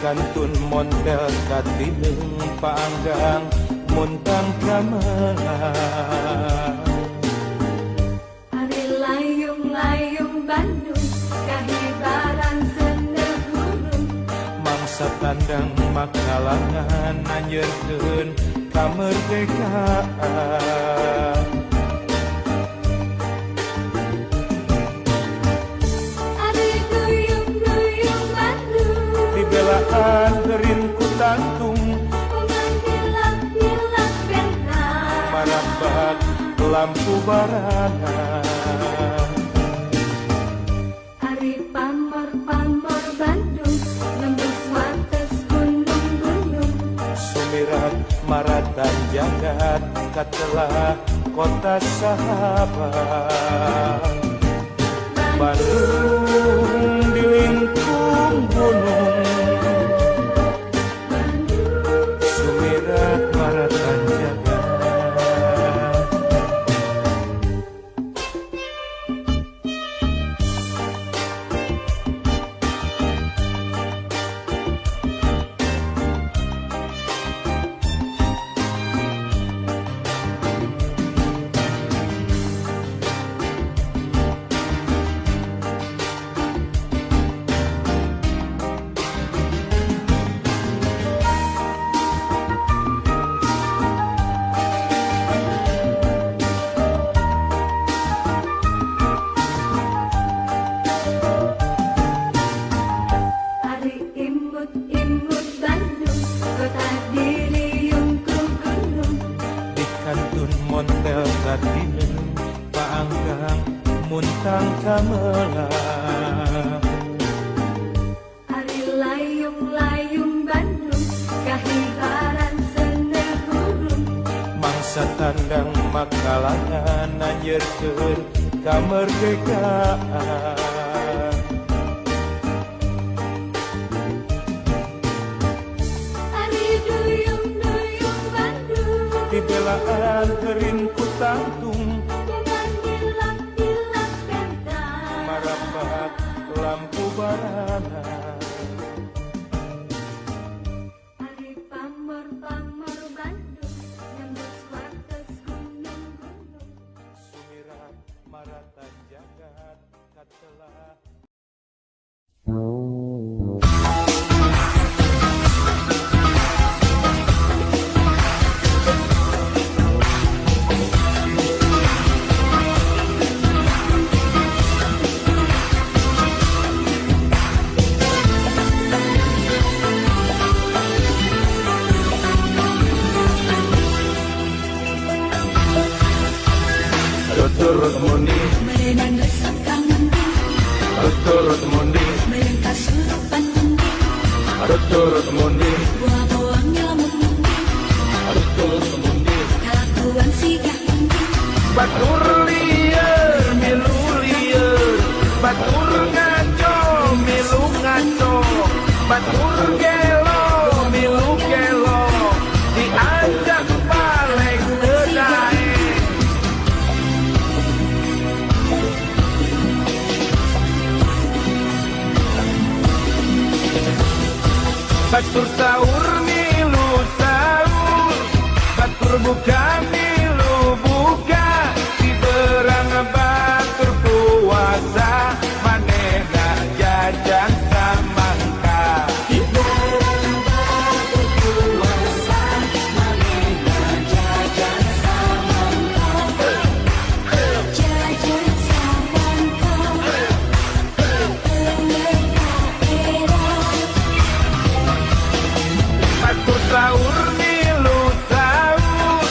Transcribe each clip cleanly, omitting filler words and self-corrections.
kantun montel katineng paanggang muntang gamelan. Ari layung-layung Bandung kahibaran senegurung, Mangsa tandang makalangan anjeurkeun kamerdekaan. ari duyung-duyung Bandung Dibelaan geurin ku tantung mengilap-ilap bentang, marabak lampu barangan. ari pamor-pamor Bandung nembus wates gunung-gunung, Sumirat maratan jagat katelah kota sahabat. Bandung di lingkung gunung, sumirat maratan jagat. ari imut-imut Bandung kota diriung ku gunung, Di kantun montel katineng paanggang muntang gamelan. ari layung-layung Bandung kahibaran senegurung, Mangsa tandang makalangan anjeurkeun kamerdekaan. ari duyung-duyung Bandung Dibelaan geurin ku tantung mengilap-ilap bentang, marabak lampu barangan. ari pamor-pamor Bandung nembus wates gunung-gunung, Sumirat maratan jagat katelah. Turut mundi, merenang resep kangendi, turut mundi, merentah surupan mundi, turut mundi, buah-buah nyelamun mundi, turut mundi. kelakuan sigah mundi, Batur lieur, milu lieur, batur ngaco, milu ngaco, batur gelo, milu gelo, diajak balik ke dae. Batur sahur milu sahur, batur buka milu buka, di berang batur puasa, manehna jajan samangka. Di berang batur puasa, manehna jajan samangka. jajan samangka, Batur sahur milu sahur,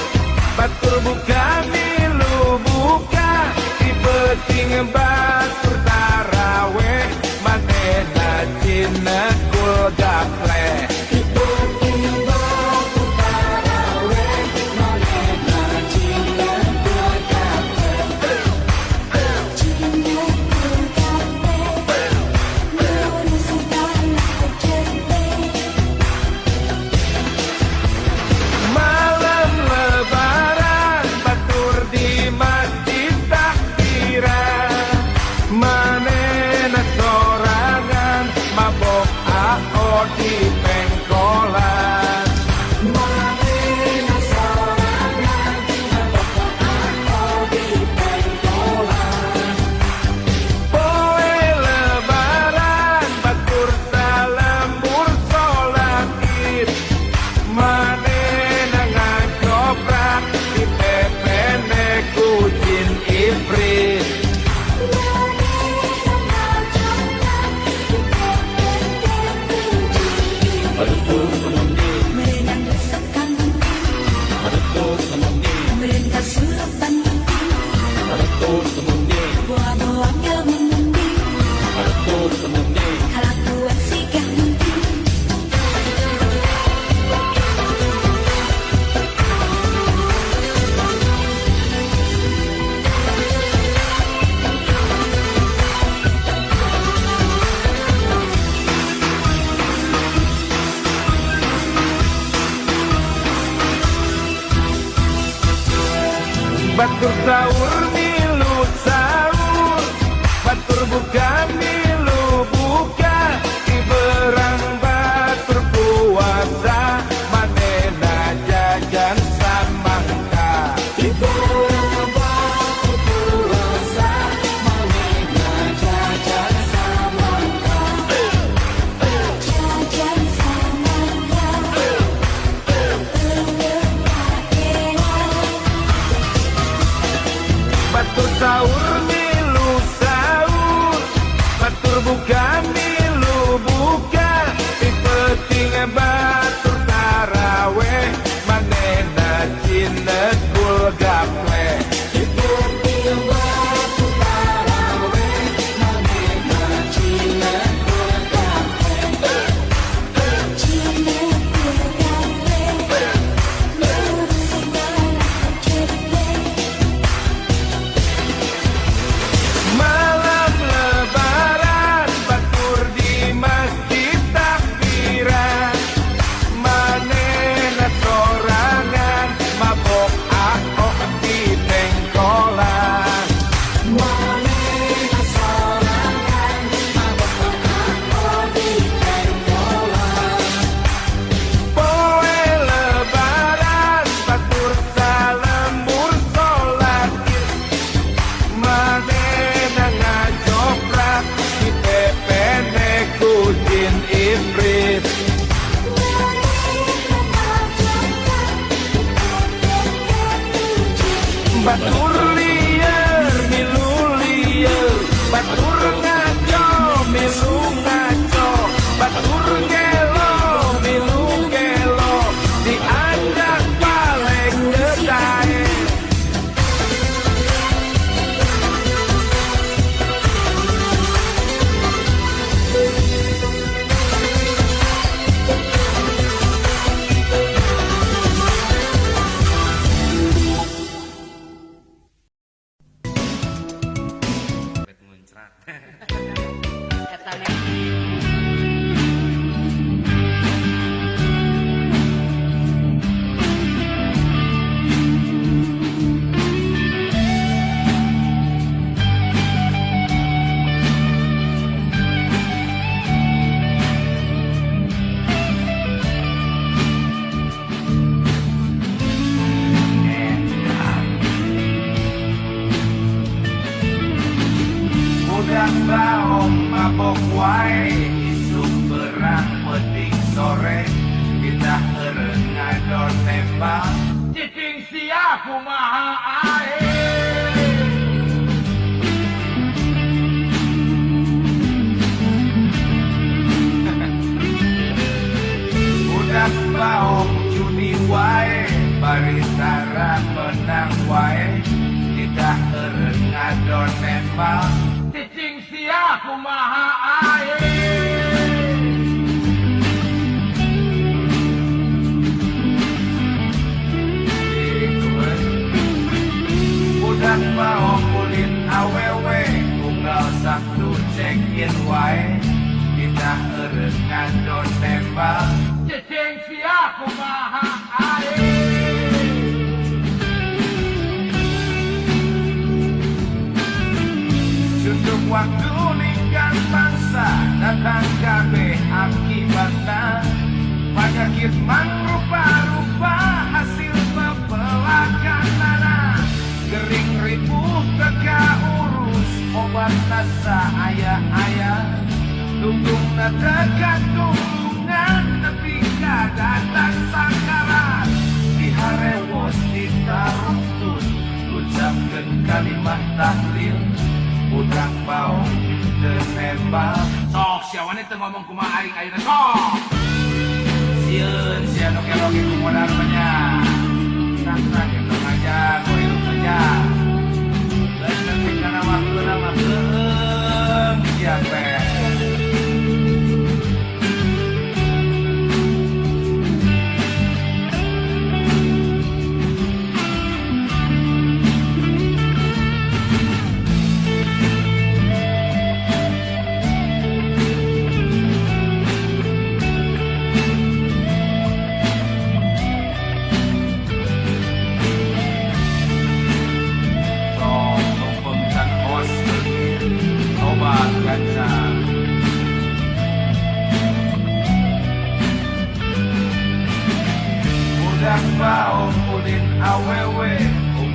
batur buka milu buka, di peuting batur taraweh, manehna cina kul gaple. Di peuting batur taraweh, manehna cina kul gaple. cina kulkape, ngurus tanah jente, Malam lebaran batur di masjid takbiran, Batur sahur milu sahur, batur buka milu buka, iberang batur puasa, manena jajan samangka. Iberang batur puasa, manena jajan samangka. Jajan samangka, Batur sahur milu sahur, batur buka milu buka, dipeting batur taraweh, manena cinet kul gaple. dipeting batur taraweh, manena cinet kul gaple. Cinet kul gaple, lurus barat ceplek. Malam lebaran batur di masjid takbiran, manena sorangan mabok akok di pengkolan. Manena sorangan, mabok akok di pengkolan. Poe lebaran batur salembur sholat id, manena ngajoprak di pepene kujin ibrit. Batur liar milu liar, batur ngaco milu ngaco, batur gelo milu gelo, diajak balik kedai. Udah baong mabok wae, isuk berang peting sore, kita eureun ngadon tembak, cicing sia kumaha ae. Udah baong judi wae, barisara menang wae, kita eureun ngadon tembak, cicing sia kumaha ae. Udah mau kulit awewe, tunggal Sabtu cekin wae, kita eureun ngandon tembak, cicing sia kumaha ae. Cucuk waktu ningkan bangsa, datang kabeh akibatna, penyakit mangrupa-rupa hasil pepelakanana, gering ripuh teka urus, obat nasa ayah-ayah, tungtungna teka tungtungan, tapi datang sakarat, diharewos ditaruh tun, ucapkeun kalimat tahlil, budak bau tenembak. Sok siawan itu ngomong kumaha aing ayeuna sok. Sieun sia nu keloge kumodar banyak. Sang-sang itu ngajak kowe hirup kerja. Lain nanti kana waktuna mah keung siapa.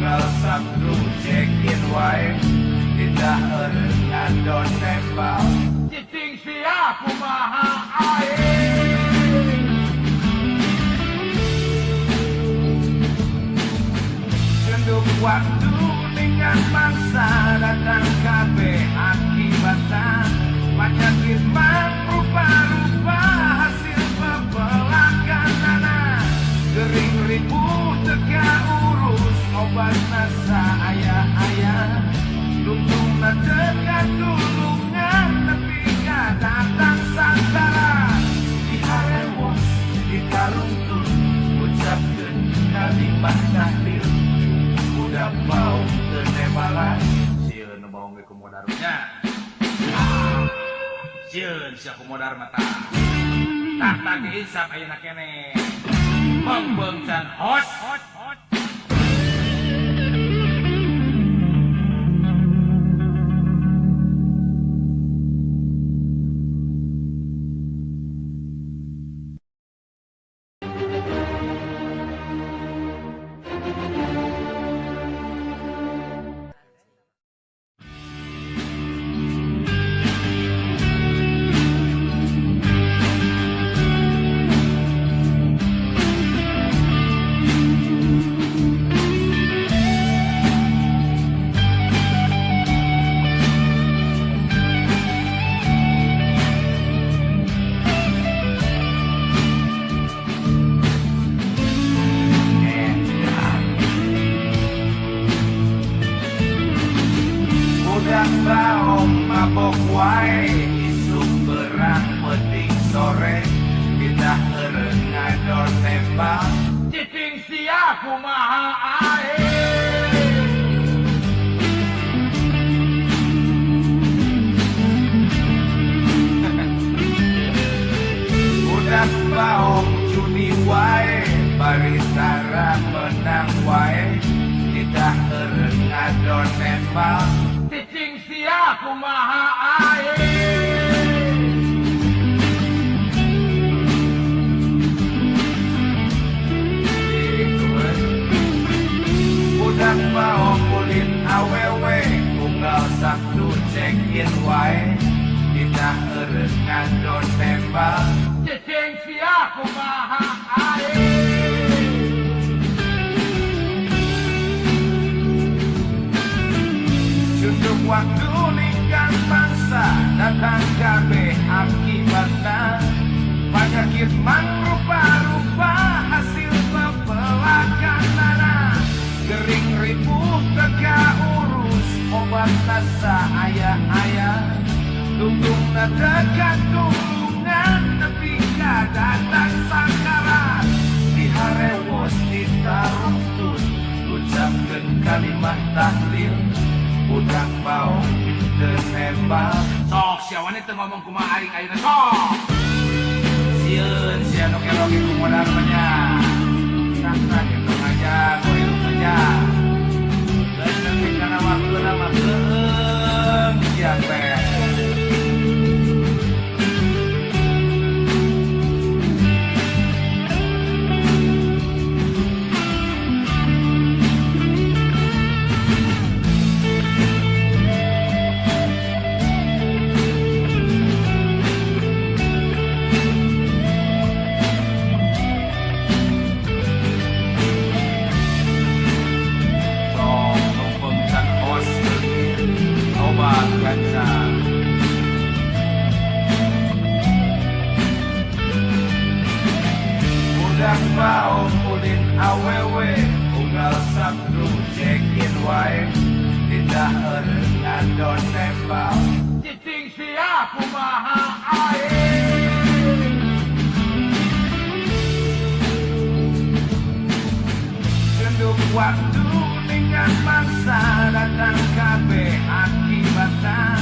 unggal sabtu cekin wae tidak erengan don tembal cicing siap kumaha ae gendung waktu dengan mangsa datang kabeh akibatna penyakit mang rupa-rupa hasil pembelakanana gering ribu teka urus obat nasa ayah-ayah lungtungna teka tulungan tapi gak datang santara diharewos ditaruntun ucapkeun kalimat tahlil udah bau kenebalan sieun bau ge kumodarnya sieun sia kumodar mata tak hisap ayeuna keneh pembengcan hos baom mabok wae isuk berang penting sore kita erengan don tembak cicing siap kumaha ae udah baom judi wae barisara menang wae kita erengan don tembak cicing siap kumaha ae udah mau kulit awewe unggal sabtu cekin wae kita erengan don tembak cicing siap kumaha ae Sunduk waktu ningkan mangsa datang kabeh akibatna penyakit mang rupa-rupa hasil pembelakanana gering ribu teka urus obat nasa ayah-ayah tungtungna teka tulungan tapi gak datang sakarat diharewos ditaruntun ucapkeun kalimat tahlil udah bau denembal sok siawan itu ngomong kumaha aing ayeuna sok sieun sia nu keroge kumodar nya sangka kitu aja koyo aja dan nanti kana waktuna mah keung sia teh udah mau kulit awewe unggal sabtu cekin wae tidak erengan don tembak cicing siap kumaha ae gendung waktu dengan mangsa datang kabeh akibatna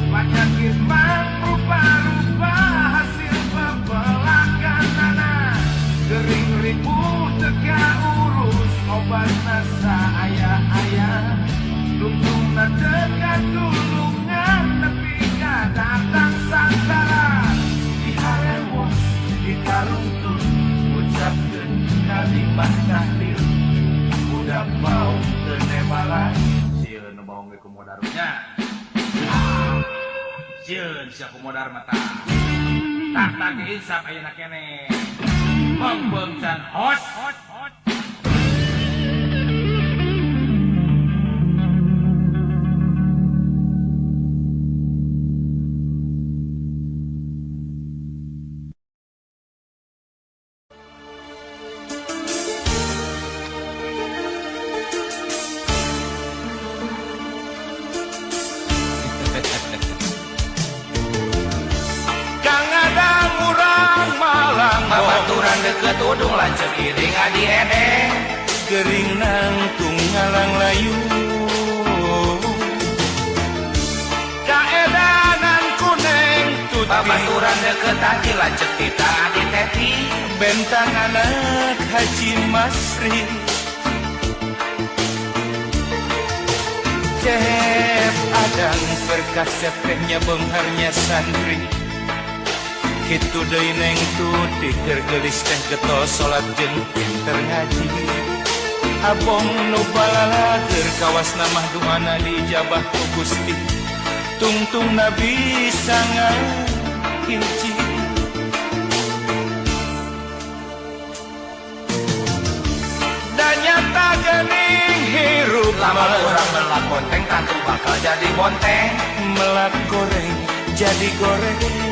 penyakit mang rupa-rupa hasil pembelakanana gering ribu teka urus obat nasa ayah-ayah lungtungna teka tulungan tapi gak datang santara diharewos ditaruntun ucapkeun kalimat tahlil udah bau balas sieun nu bohong ge kumodarunya sieun sia kumodar mata tak insap ayeuna keneh mengbeungcan hos babaturan deket udung lanceuk iring adi edeng gering nangtung ngalang layu kaedanan kuneng tuti babaturan deket adi lanceuk tita adi teti bentang anak Haji Masri cep adang perkasep tehnya bengharnya santri kitu deui neng tuti keur geulis teh getol salat jeung pinter ngaji abong nu balala keur kawasna mah duana dijabah ku Gusti tungtung nabi sangat hiji dan nyata geuning hirup lama urang melak bonteng tantu bakal jadi bonteng melak goreng jadi goreng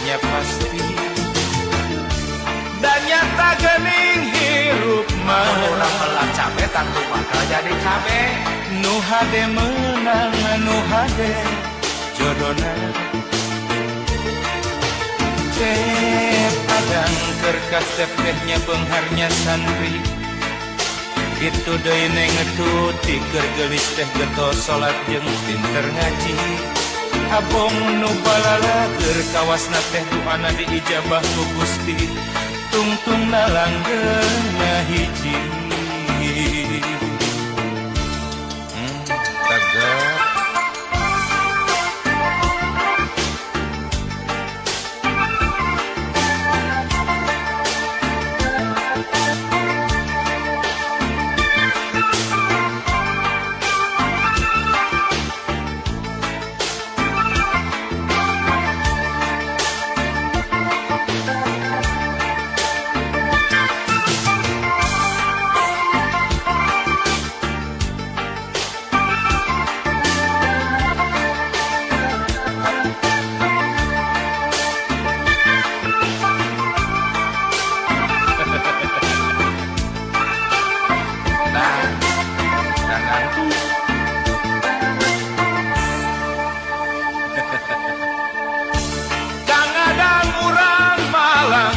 nya pasti dan nyata geuning hirup mah urang melak cabe tantu bakal jadi cabe nu hade menang nu hade jodona cep adang keur kasep tehnya beungharnya santri kitu deui neng tuti keur geulis teh getol salat jeung pinter ngaji abong nu balala keur kawasna teh duana diijabah ku Gusti tungtungna langgengna hiji tagap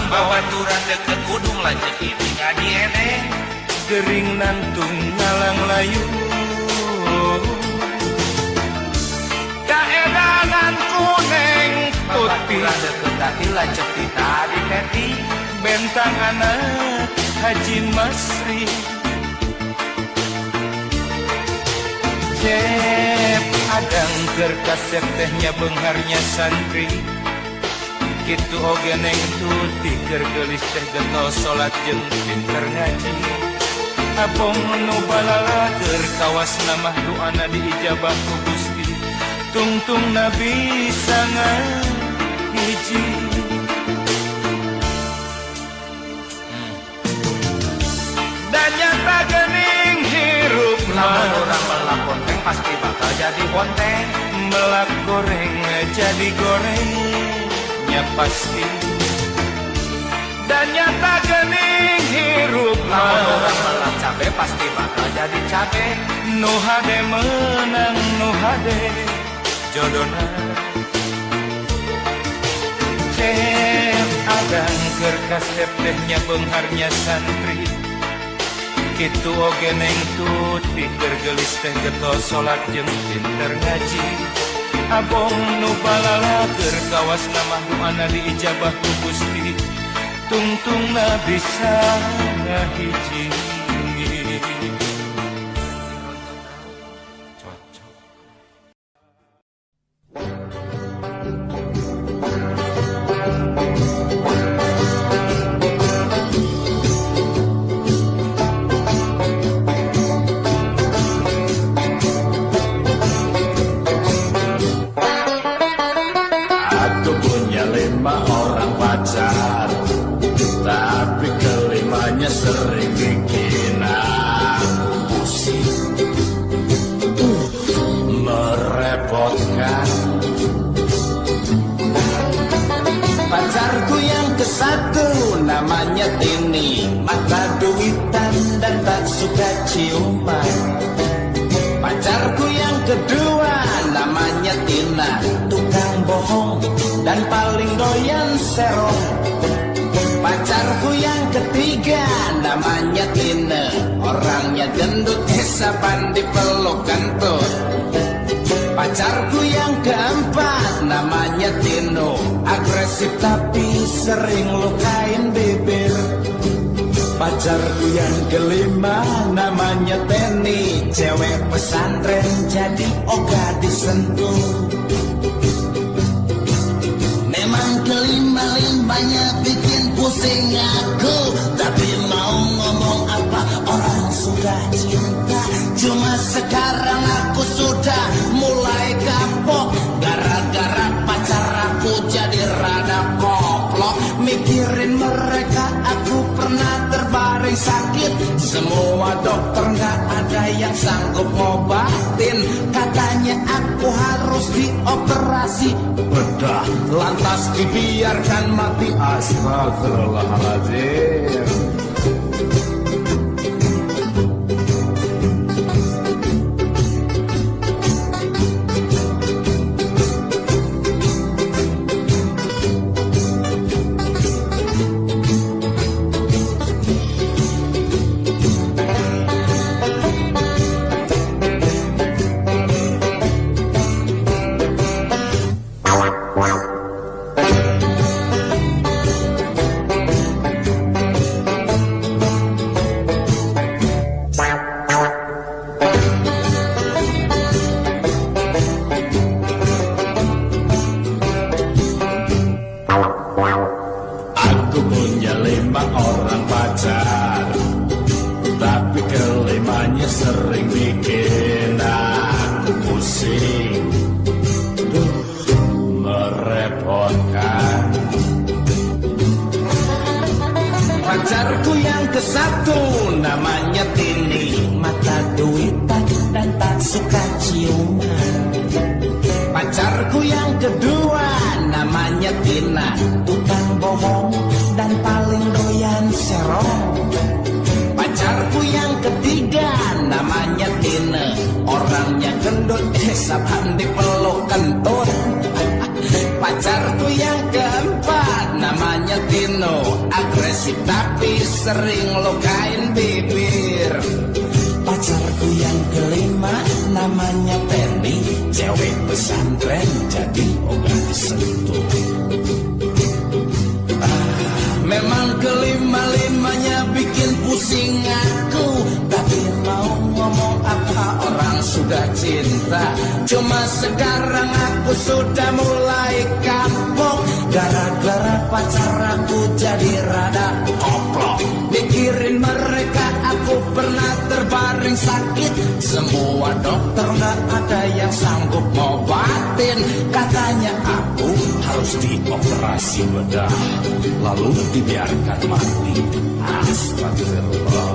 babaturan deket udung lanceuk iring adi edeng gering nantung ngalang layu kaedanan kuneng tuti babaturan deket adi lanceuk tita adi teti bentang anak Haji Masri cep adang keur kasep tehnya beungharnya santri kitu oge neng tuti keur geulis teh getol salat jeung pinter ngaji abong nu balala keur kawasna mah duana diijabah ku Gusti tungtung nabi sangat hiji dan nyata geuning hirup lamun urang melak bonteng pasti bakal jadi bonteng melak goreng jadi goreng nya pasti dan nyata geuning hirup lamun urang melak cabe pasti bakal jadi cabe nu hade menang nu hade jodona cep adang keur kasep tehnya beungharnya santri kitu oge neng tuti keur geulis teh getol salat jeung pinter ngaji abong nu balala keur kawasna mah duana diijabah ku Gusti tungtungna bisa ngahiji cocok dan paling doyan serong. Pacarku yang ketiga namanya Tina, orangnya gendut, hesapan dipeluk kentut. Pacarku yang keempat namanya Tino, agresif tapi sering lukain bibir. Pacarku yang kelima namanya Teni, cewek pesantren jadi ogah disentuh. Memang kelima-limanya bikin pusing aku, tapi mau ngomong apa orang sudah cinta. Cuma sekarang aku sudah mulai kapok, gara-gara pacar aku jadi rada koplok. Mikirin mereka aku pernah terbaring sakit, semua dokter gak ada yang sanggup ngobatin. Katanya aku harus dioperasi bedah, lantas dibiarkan mati. Astagfirullahaladzim. Aku punya 5 orang pacar, tapi kelimanya sering bikin aku pusing. Merepotkan. Pacarku yang ke-1 namanya Tini, mata duitan dan tak suka ciuman. Pacarku yang kedua namanya Tina, tukang bohong dan paling doyan serong. Pacarku yang ketiga namanya Tina, orangnya gendut, hesapan dipeluk kentut. Pacarku yang keempat namanya Tino, agresif tapi sering lukain bibir. Pacarku yang kelima namanya Penny, cewek pesantren jadi ogah disentuh. Memang kelima-limanya bikin pusing aku, tapi mau ngomong apa orang sudah cinta. Cuma sekarang aku sudah mulai kapok, gara-gara pacar aku jadi rada koplok. Mikirin mereka aku pernah terbaring sakit, semua dokter gak ada yang sanggup ngobatin. Katanya aku harus dioperasi bedah, lalu dibiarkan mati. Astagfirullah.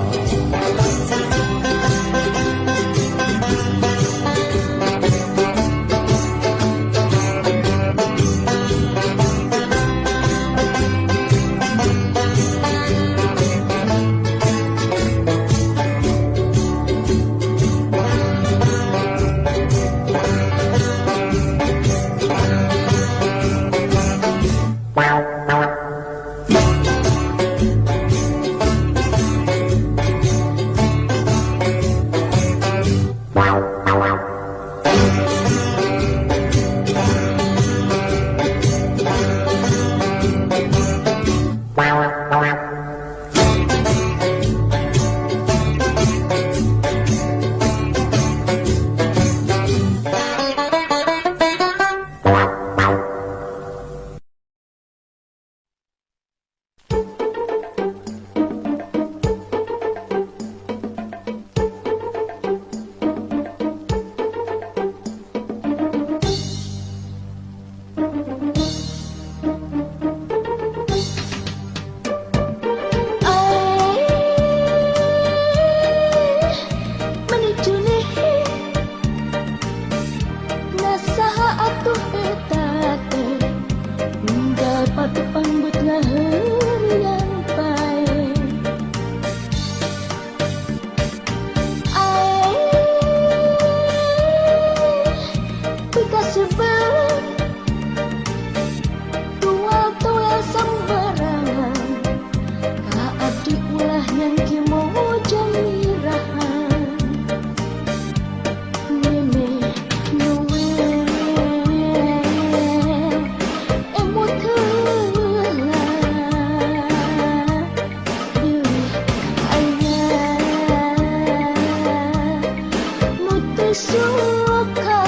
suka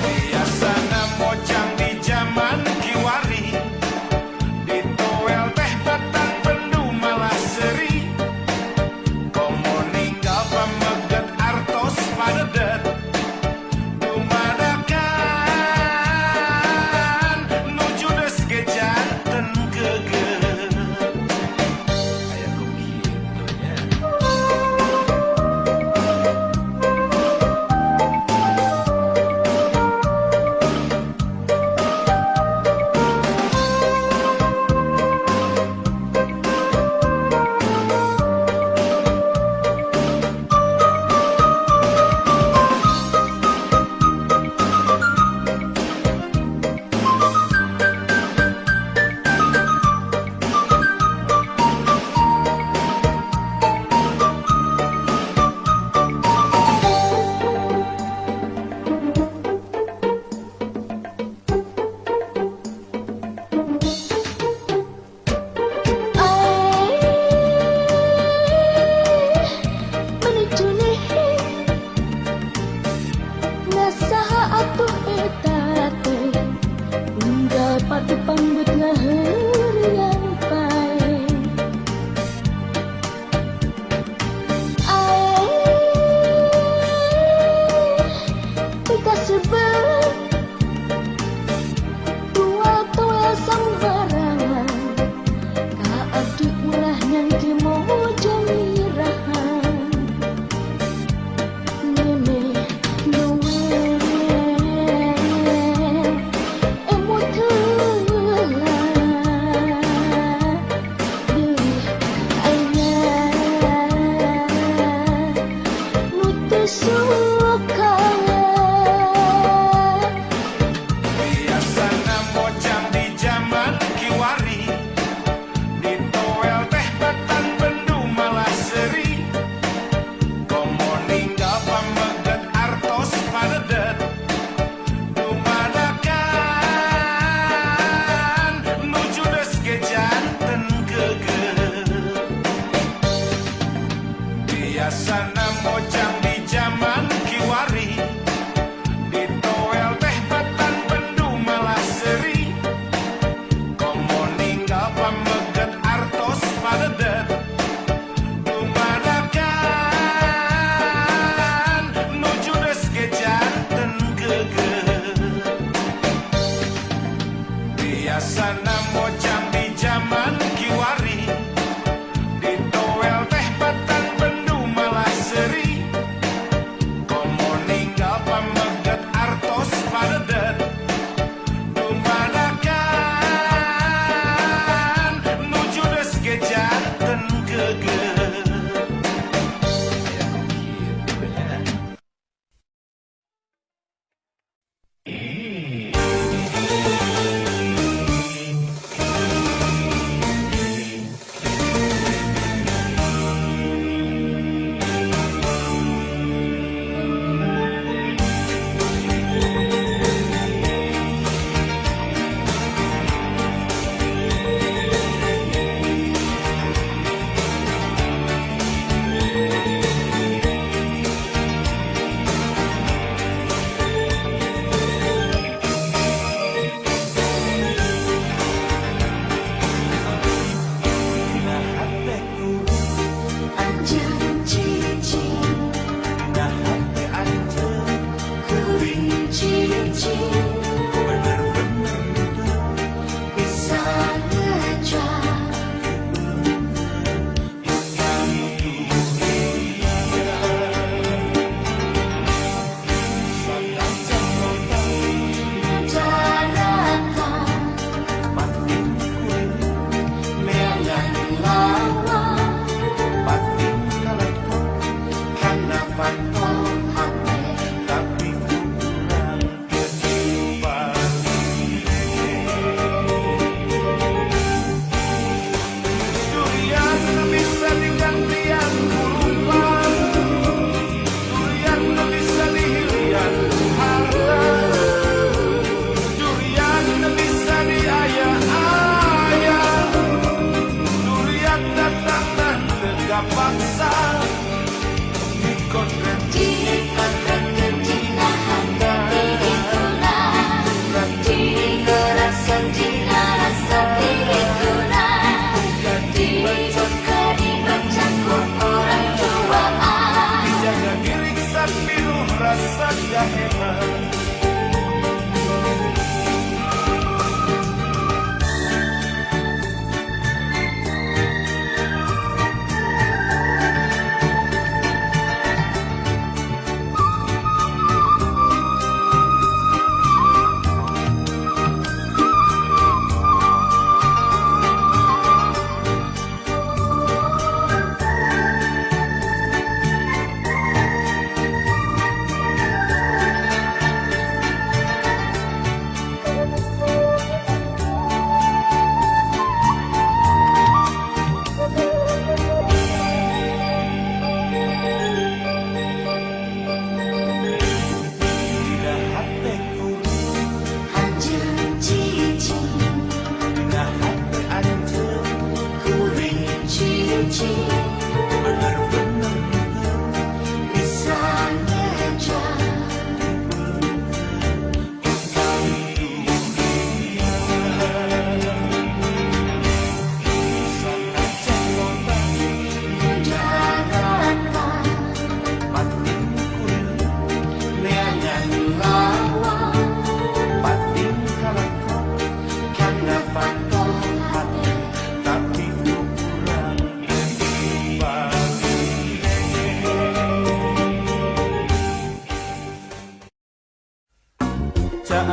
biasana mojang di zaman kiwari di toel teh batang pendu malah seri komo ninggal pameget artos padedet dumadakan nuju des gejanten geger aya begitunya. Patu pambut ngahurian pae tika sebel dua toel sambarangan ka abdi ulah nyangki mojang irahan nene suka Biasana mojang di zaman kiwari di toel teh batang pendu malah seri komo ninggal pameget artos padedet dumadakan nuju des gejanten geger biasana mojang di zaman kiwari di toel teh batang pendu malah seri komo ninggal pameget artos padedet dumadakan nuju des gejanten geger biasana mojang di zaman kiwari di toel teh batang pendu malah seri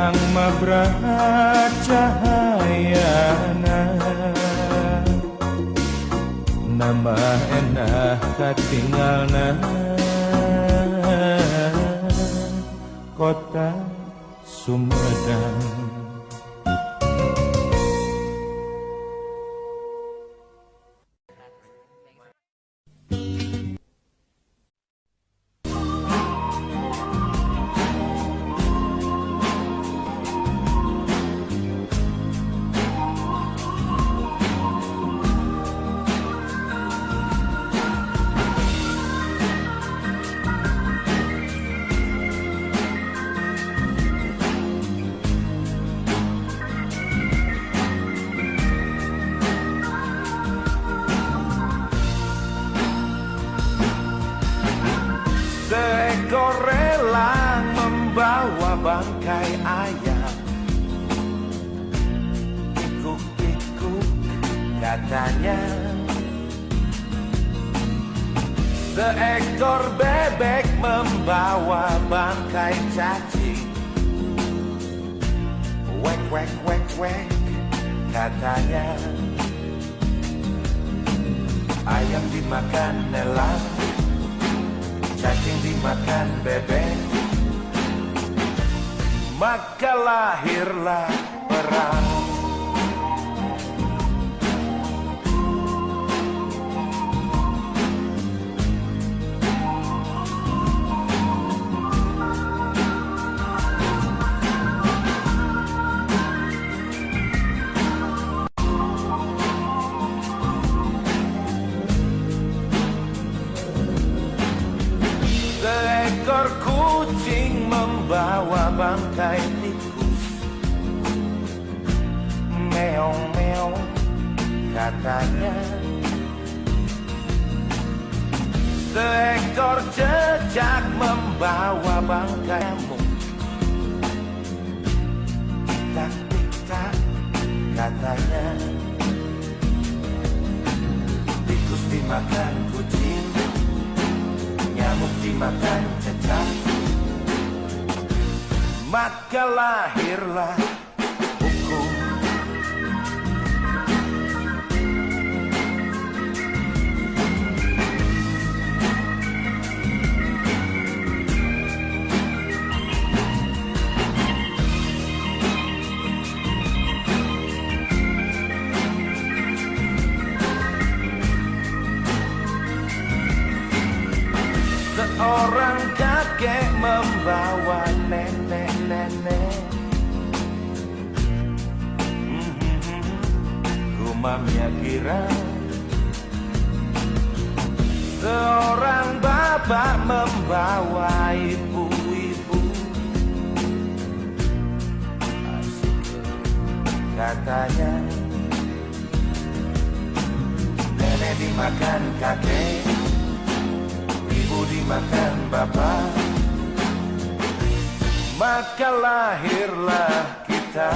Daang mabrat cahayana, nama enak katinggalna kota Sumedang. Seekor elang membawa bangkai ayam, ikuk-ikuk katanya. Seekor bebek membawa bangkai cacing, wek wek wek wek katanya. Ayam dimakan elang, cacing dimakan bebek, maka lahirlah perang. Seekor kucing membawa bangkai tikus, meong meong katanya. Seekor cecak membawa bangkai nyamuk, tik-tak tik-tak katanya. Tikus dimakan kucing, nyamuk dimakan cecak, maka lahirlah hukum. Seorang kakek membawa nenek-nenek, gumamnya girang. Seorang bapak membawa ibu-ibu, asik katanya. Nenek dimakan kakek, ibu dimakan bapak, maka lahirlah kita.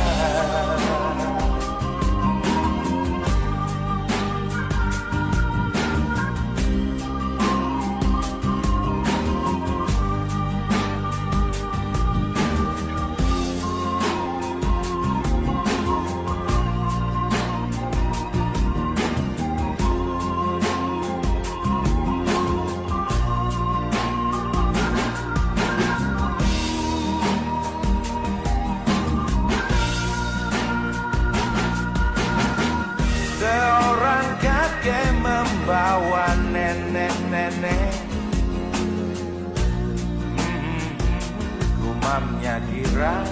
Seorang kakek membawa nenek-nenek, gumamnya girang.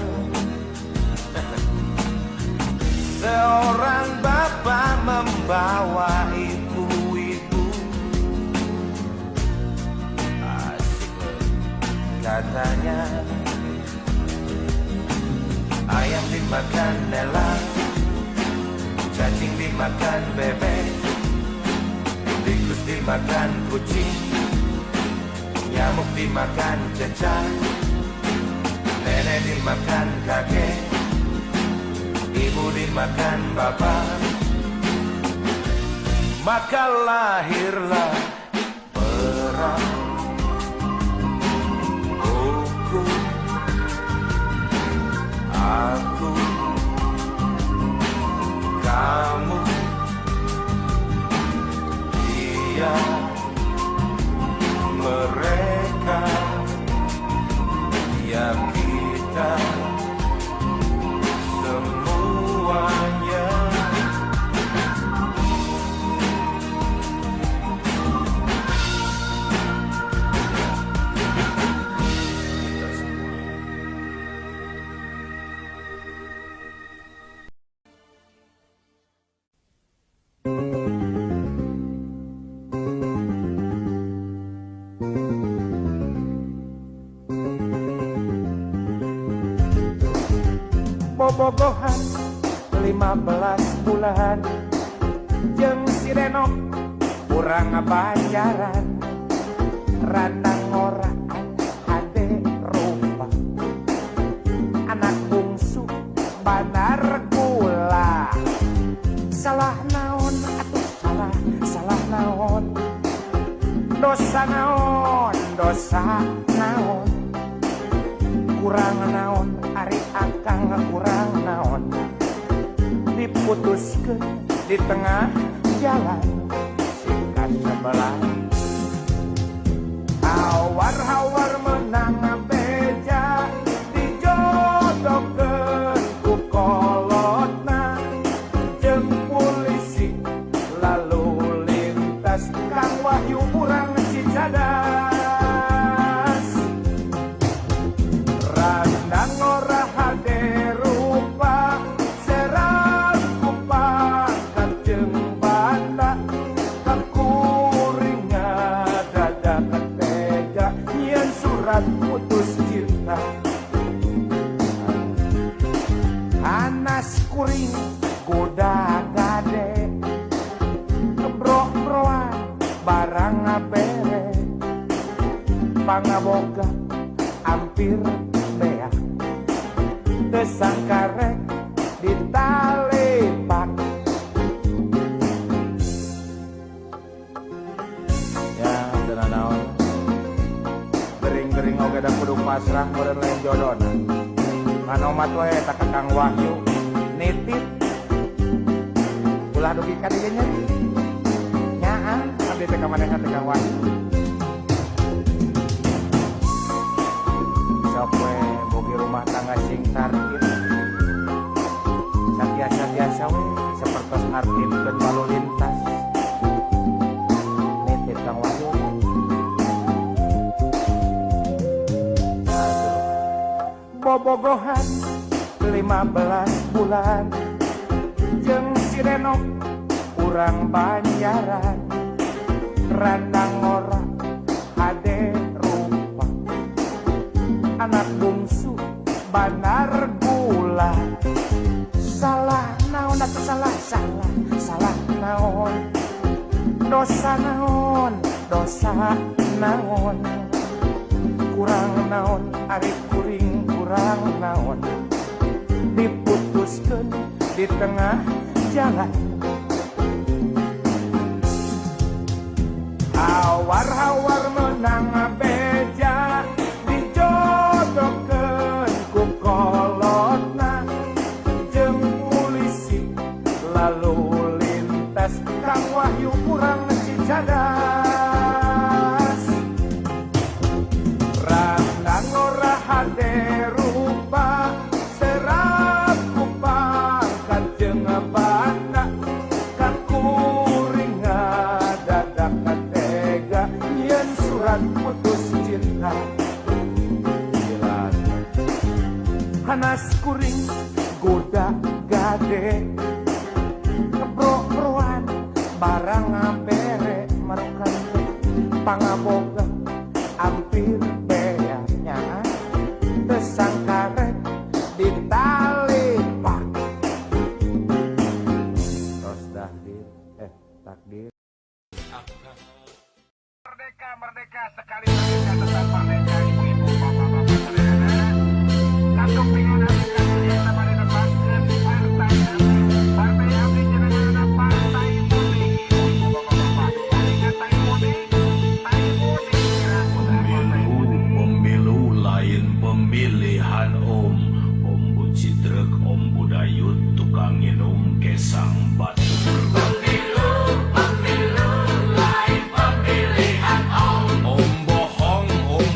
Seorang bapak membawa ibu-ibu, asik katanya. Ayam dimakan elang, cacing dimakan bebek, tikus dimakan kucing, nyamuk dimakan cecak, nenek dimakan kakek, ibu dimakan bapak, maka lahirlah perang. Hukum bobogohan 15 bulan jeung si Reno kurang bayaran randang orang hade rupa anak bungsu banar gula salah naon atuh salah naon dosa naon kurang naon ari akang kurang naon diputuskeun di tengah jalan singkat sebelah hawar menang beja dijodohkeun ku kolotna jeung polisi lalu lintas Kang Wahyu urang Cicadas randang ora hade rupa serang kupangkat jeung banda kakuringa dada ketega yen surat putus cinta anas kuring goda gade kebrok-broan barang bere pangaboga hampir beak teu sangkarek ditalepak ya cenah naon gering-gering oge da kudu pasrah meureun lain jodona manomat we eta ka Kang Wahyu nitip ulah dugi ka dieu nyeri nyaah abdi teh ka manehna teh Kang Wahyu sok we bogi rumah tangga sing sarkin sabiasa-biasa we sapertos artipkeun lalu lintas nitip Kang Wahyu bobogohan 15 bulan jeung si Reno kurang bayaran randang ora hade rupa anak bungsu banar gula salah naon atuh salah naon dosa naon kurang naon ari kuring kurang naon diputuskeun di tengah jalan hawar menang beja dijodohkeun ku kolotna jeung polisi lalu lintas Kang Wahyu urang Cicadas randang ora hade rupa serap ku pangkat jeung banda kakuringa dadak katega yen surat putus cinta hanas kuring goda gade kebrok-broan barang bere marukan pangaboga hampir beanya teu sangkarek ditalepak tos takdir merdeka sekali merdeka tetap merdeka ibu-ibu bapak-bapak saudara kantong pingan abdi kadunya sama di depan partai abdi jenengan partai putih ibu-ibu bapak-bapak ingat tai putih pemilu lain pemilihan om Bucidrek om Budayut tukang minum kesang batur pemilu lain pemilihan om bohong om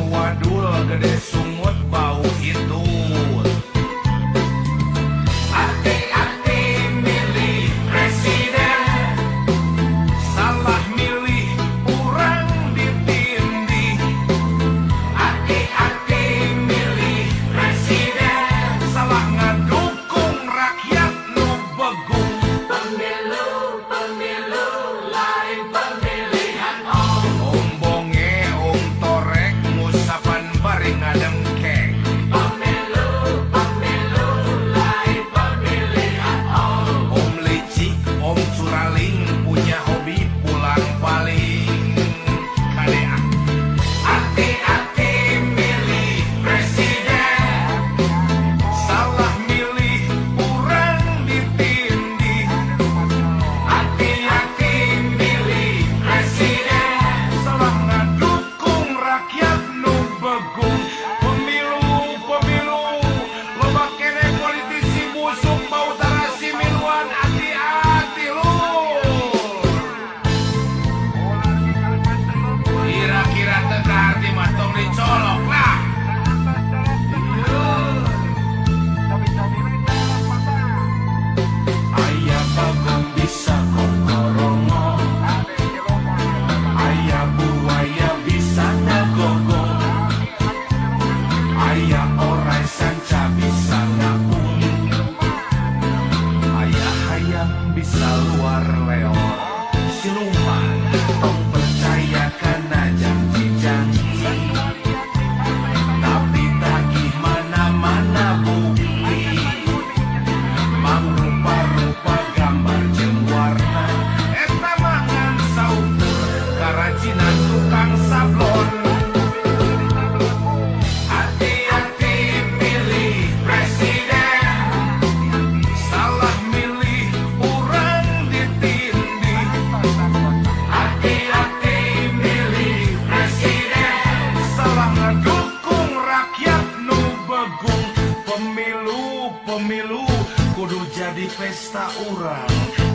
di pesta urang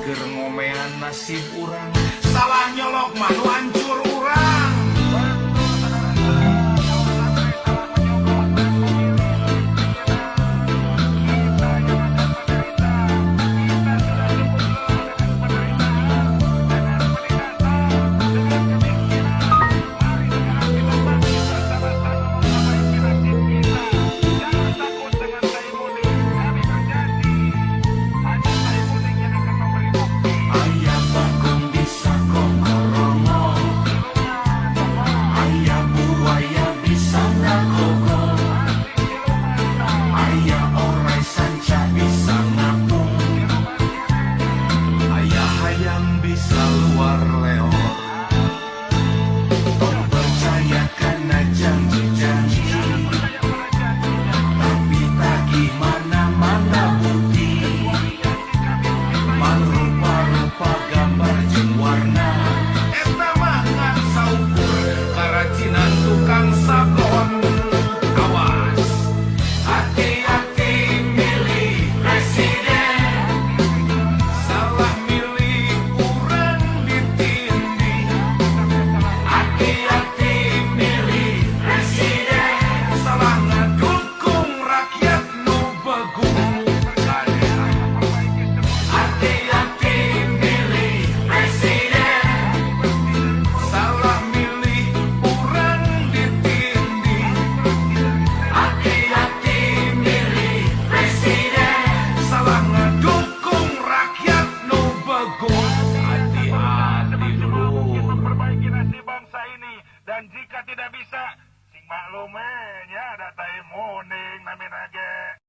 keur ngomean nasib urang salah nyolok manu hancur urang. Dan jika tidak bisa, sing maklum ya datai muning namin aja.